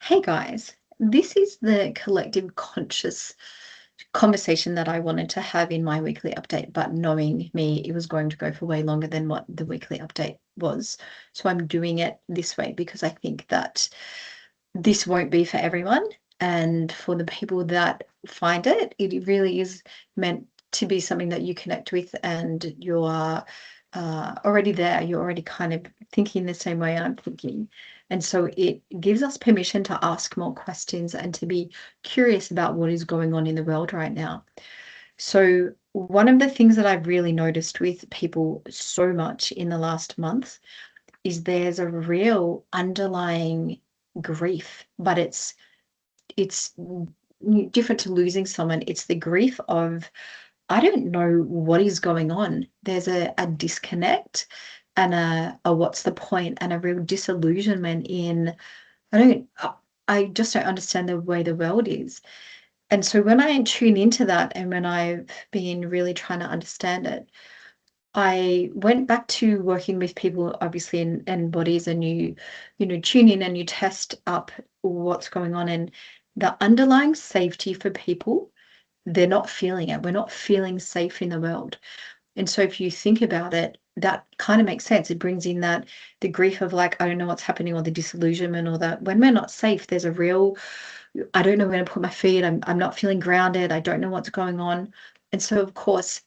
Hey guys, this is the collective conscious conversation that I wanted to have in my weekly update, but knowing me, it was going to go for way longer than what the weekly update was. So I'm doing it this way because I think that this won't be for everyone. And for the people that find it, it really is meant to be something that you connect with and you're already there. You're already kind of thinking the same way I'm thinking. And so it gives us permission to ask more questions and to be curious about what is going on in the world right now. So, one of the things that I've really noticed with people so much in the last month is there's a real underlying grief, but it's different to losing someone. It's the grief of I don't know what is going on. There's a disconnect and a what's the point and a real disillusionment in I don't I just don't understand the way the world is. And so when I tune into that and when I've been really trying to understand it, I went back to working with people obviously in bodies and you tune in and you test up what's going on and the underlying safety for people, they're not feeling it. We're not feeling safe in the world. And so if you think about it, that kind of makes sense. It brings in that the grief of like, I don't know what's happening, or the disillusionment, or that when we're not safe, there's a real, I don't know where to put my feet. I'm not feeling grounded. I don't know what's going on. And so of course,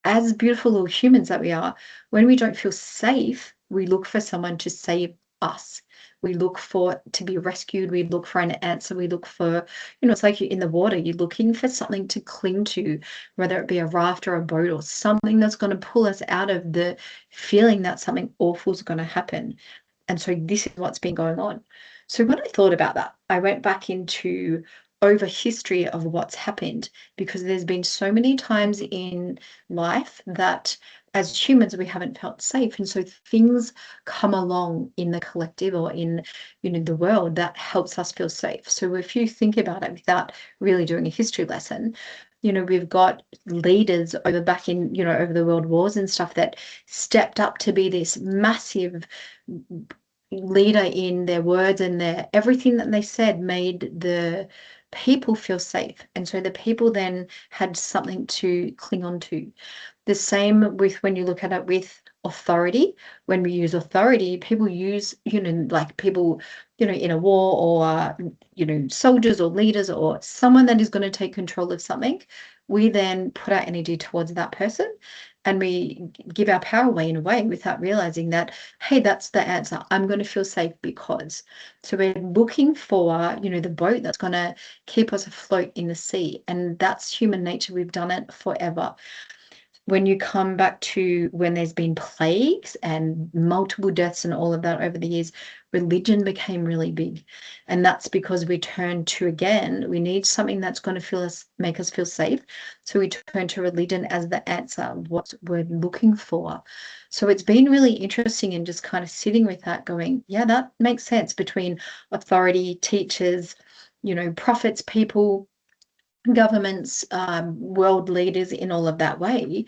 as beautiful little humans that we are, when we don't feel safe, we look for someone to save us. We look for to be rescued. We look for an answer. We look for, it's like you're in the water. You're looking for something to cling to, whether it be a raft or a boat or something that's going to pull us out of the feeling that something awful is going to happen. And so this is what's been going on. So when I thought about that, I went back into over history of what's happened because there's been so many times in life that as humans we haven't felt safe, and so things come along in the collective or in the world that helps us feel safe. So if you think about it without really doing a history lesson, we've got leaders over back in over the world wars and stuff that stepped up to be this massive leader in their words, and their everything that they said made the people feel safe, and so the people then had something to cling on to. The same with when you look at it with authority. When we use authority, people use like people in a war, or soldiers or leaders or someone that is going to take control of something. We then put our energy towards that person and we give our power away in a way without realizing that, hey, that's the answer. I'm going to feel safe because. So we're looking for, the boat that's going to keep us afloat in the sea. And that's human nature. We've done it forever. When you come back to when there's been plagues and multiple deaths and all of that over the years, religion became really big. And that's because we turn to, again, we need something that's going to make us feel safe. So we turn to religion as the answer, what we're looking for. So it's been really interesting and just kind of sitting with that going, yeah, that makes sense between authority, teachers, prophets, people, governments, world leaders in all of that way.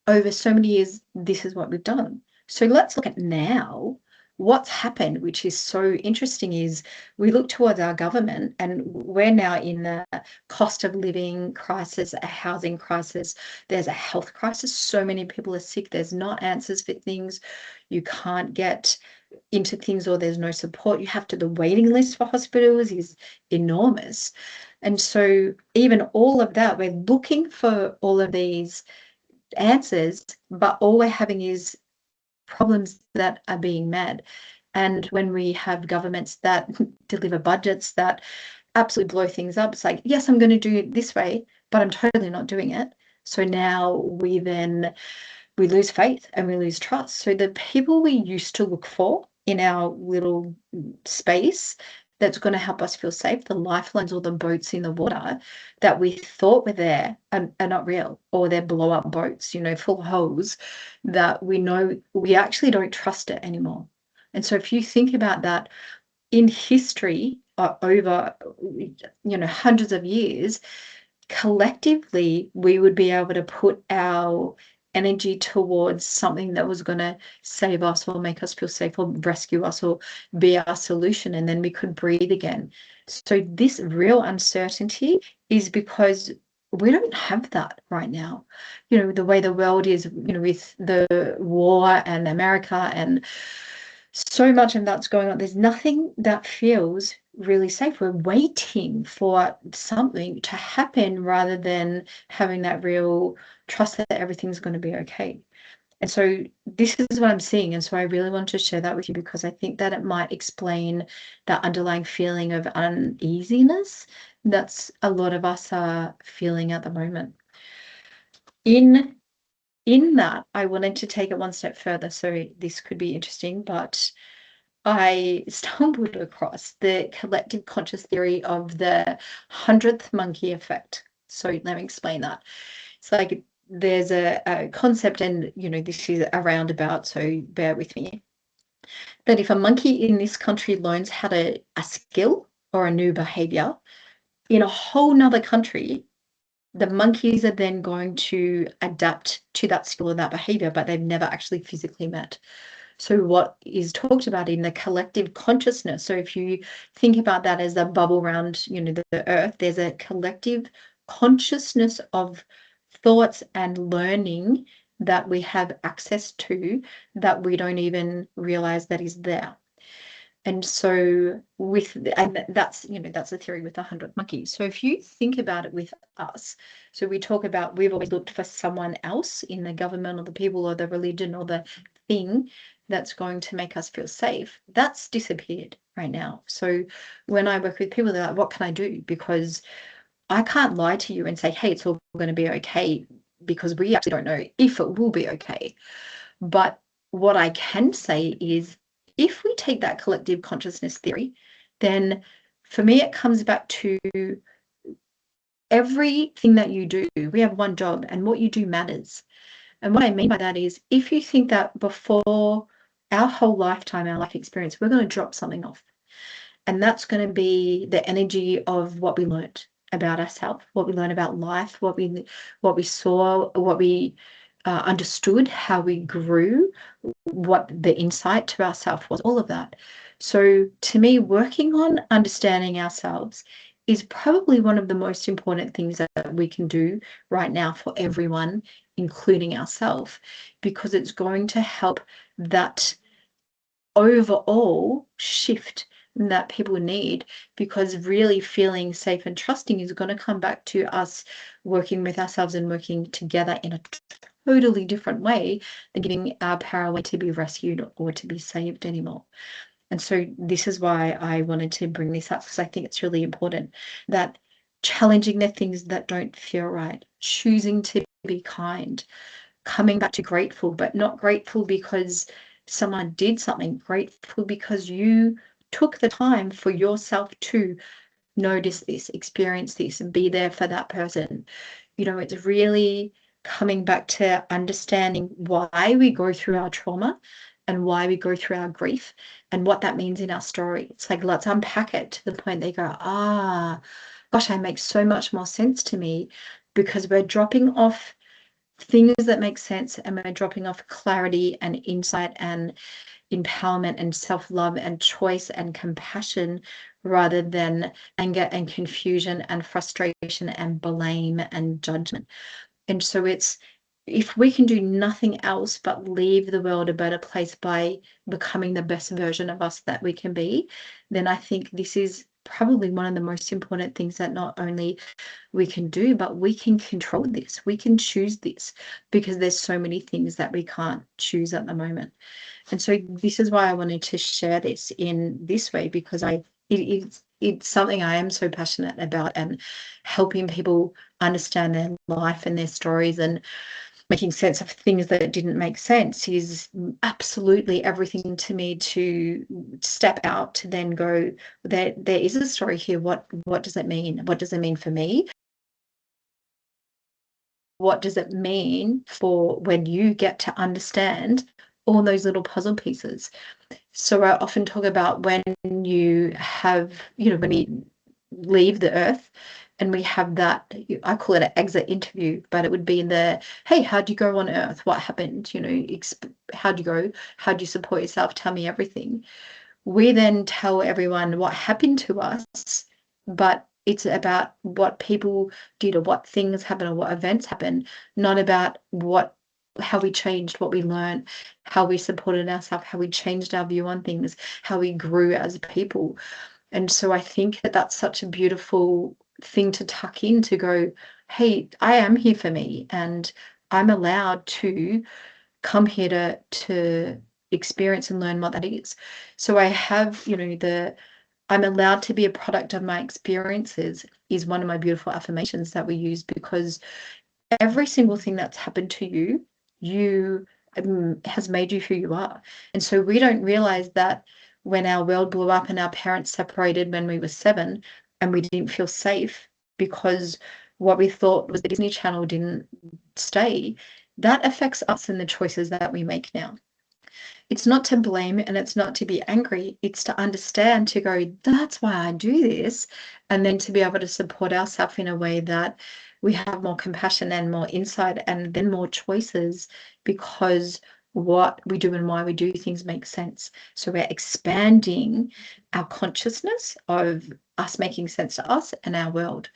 Over so many years, this is what we've done. So let's look at now what's happened, which is so interesting, is we look towards our government and we're now in the cost of living crisis, a housing crisis. There's a health crisis. So many people are sick. There's not answers for things. You can't get into things, or there's no support. The waiting list for hospitals is enormous. And so even all of that, we're looking for all of these answers, but all we're having is problems that are being met. And when we have governments that deliver budgets that absolutely blow things up, it's like, yes, I'm going to do it this way, but I'm totally not doing it. So now we lose faith and we lose trust. So the people we used to look for in our little space that's going to help us feel safe, the lifelines or the boats in the water that we thought were there are not real, or they're blow up boats, full of holes that we know we actually don't trust it anymore. And so if you think about that in history, over hundreds of years, collectively we would be able to put our energy towards something that was going to save us or make us feel safe or rescue us or be our solution, and then we could breathe again. So this real uncertainty is because we don't have that right now. The way the world is, with the war and America and so much of that's going on, there's nothing that feels really safe. We're waiting for something to happen rather than having that real trust that everything's going to be okay. And so this is what I'm seeing. And so I really want to share that with you because I think that it might explain that underlying feeling of uneasiness that's a lot of us are feeling at the moment. In that, I wanted to take it one step further. So this could be interesting, but I stumbled across the collective conscious theory of the 100th monkey effect. So let me explain that. It's like there's a concept, and this is a roundabout, so bear with me. That if a monkey in this country learns how to a skill or a new behavior, in a whole nother country, the monkeys are then going to adapt to that skill or that behavior, but they've never actually physically met. So what is talked about in the collective consciousness, so if you think about that as a bubble around, the earth, there's a collective consciousness of thoughts and learning that we have access to that we don't even realize that is there. And so that's the theory with 100 monkeys. So if you think about it with us, so we talk about we've always looked for someone else in the government or the people or the religion or the thing that's going to make us feel safe. That's disappeared right now. So when I work with people, they're like, what can I do? Because I can't lie to you and say, hey, it's all going to be okay, because we actually don't know if it will be okay. But what I can say is, if we take that collective consciousness theory, then for me, it comes back to everything that you do. We have one job, and what you do matters. And what I mean by that is, if you think that before our whole lifetime, our life experience, we're going to drop something off, and that's going to be the energy of what we learned about ourselves, what we learned about life, what we saw, what we understood, how we grew, what the insight to ourselves was, all of that. So to me, working on understanding ourselves is probably one of the most important things that we can do right now for everyone, including ourselves, because it's going to help that overall shift that people need, because really feeling safe and trusting is going to come back to us working with ourselves and working together in a totally different way than giving our power away to be rescued or to be saved anymore. And so this is why I wanted to bring this up, because I think it's really important that challenging the things that don't feel right, choosing to be kind, coming back to grateful, but not grateful because someone did something, grateful because you took the time for yourself to notice this, experience this, and be there for that person. It's really coming back to understanding why we go through our trauma and why we go through our grief and what that means in our story. It's like, let's unpack it to the point they go, gosh, it makes so much more sense to me, because we're dropping off things that make sense, and we're dropping off clarity and insight and empowerment and self-love and choice and compassion, rather than anger and confusion and frustration and blame and judgment. And so if we can do nothing else but leave the world a better place by becoming the best version of us that we can be, then I think this is probably one of the most important things that not only we can do, but we can control this. We can choose this, because there's so many things that we can't choose at the moment. And so this is why I wanted to share this in this way, because it's something I am so passionate about, and helping people understand their life and their stories and making sense of things that didn't make sense is absolutely everything to me. To step out, to then go, there is a story here. What does it mean? What does it mean for me? What does it mean for when you get to understand all those little puzzle pieces? So I often talk about when you have, when we leave the earth And we have that, I call it an exit interview, but it would be hey, how'd you go on earth? What happened? How'd you go? How'd you support yourself? Tell me everything. We then tell everyone what happened to us, but it's about what people did or what things happened or what events happened, not about how we changed, what we learned, how we supported ourselves, how we changed our view on things, how we grew as people. And so I think that that's such a beautiful thing to tuck in, to go, hey, I am here for me, and I'm allowed to come here to experience and learn what that is. So I have, I'm allowed to be a product of my experiences is one of my beautiful affirmations that we use, because every single thing that's happened to you has made you who you are. And so we don't realize that when our world blew up and our parents separated when we were 7 and we didn't feel safe because what we thought was the Disney Channel didn't stay, that affects us and the choices that we make now. It's not to blame and it's not to be angry. It's to understand, to go, that's why I do this. And then to be able to support ourselves in a way that we have more compassion and more insight and then more choices, because what we do and why we do things makes sense. So we're expanding our consciousness of us making sense to us and our world.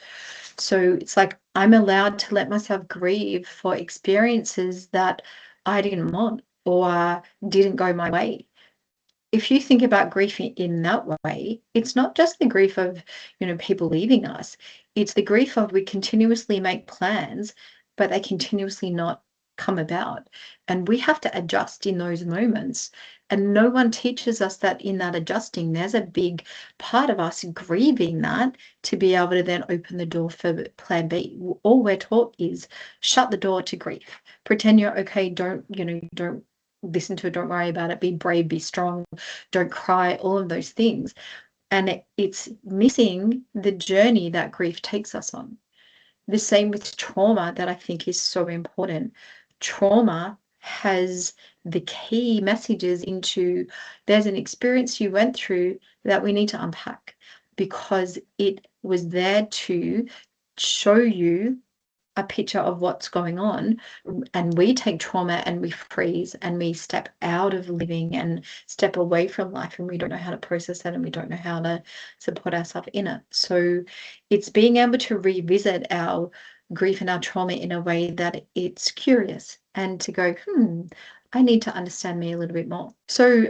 So it's like I'm allowed to let myself grieve for experiences that I didn't want or didn't go my way. If you think about grief in that way, it's not just the grief of, people leaving us. It's the grief of we continuously make plans, but they continuously not come about. And we have to adjust in those moments. And no one teaches us that in that adjusting, there's a big part of us grieving that to be able to then open the door for plan B. All we're taught is shut the door to grief. Pretend you're okay. Don't listen to it. Don't worry about it. Be brave, be strong, don't cry, all of those things. And it's missing the journey that grief takes us on. The same with trauma, that I think is so important. Trauma has the key messages into there's an experience you went through that we need to unpack, because it was there to show you a picture of what's going on. And we take trauma and we freeze and we step out of living and step away from life, and we don't know how to process that and we don't know how to support ourselves in it. So it's being able to revisit our grief and our trauma in a way that it's curious, and to go, I need to understand me a little bit more. So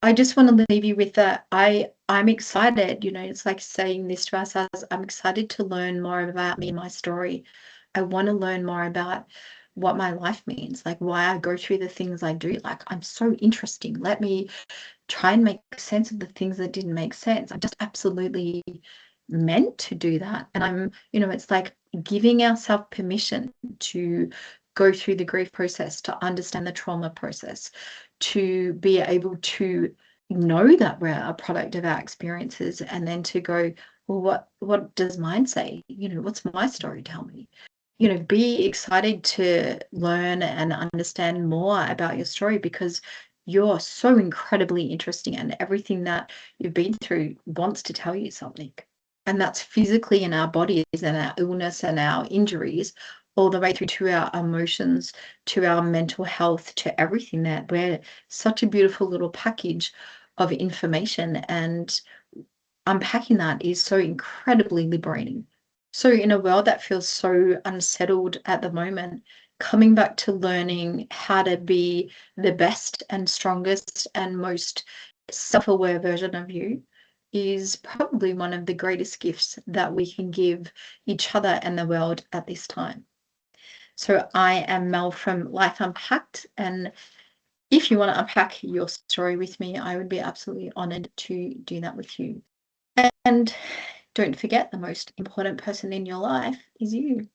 I just want to leave you with that. I'm excited, it's like saying this to ourselves. I'm excited to learn more about me and my story. I want to learn more about what my life means, like why I go through the things I do. Like, I'm so interesting. Let me try and make sense of the things that didn't make sense. I'm just absolutely meant to do that. And it's like giving ourselves permission to go through the grief process, to understand the trauma process, to be able to know that we're a product of our experiences, and then to go, well, what does mine say? What's my story tell me? Be excited to learn and understand more about your story, because you're so incredibly interesting, and everything that you've been through wants to tell you something. And that's physically in our bodies and our illness and our injuries, all the way through to our emotions, to our mental health, to everything. That we're such a beautiful little package of information, and unpacking that is so incredibly liberating. So in a world that feels so unsettled at the moment, coming back to learning how to be the best and strongest and most self-aware version of you is probably one of the greatest gifts that we can give each other and the world at this time. So I am Mel from Life Unpacked, and if you want to unpack your story with me, I would be absolutely honored to do that with you. And don't forget, the most important person in your life is you.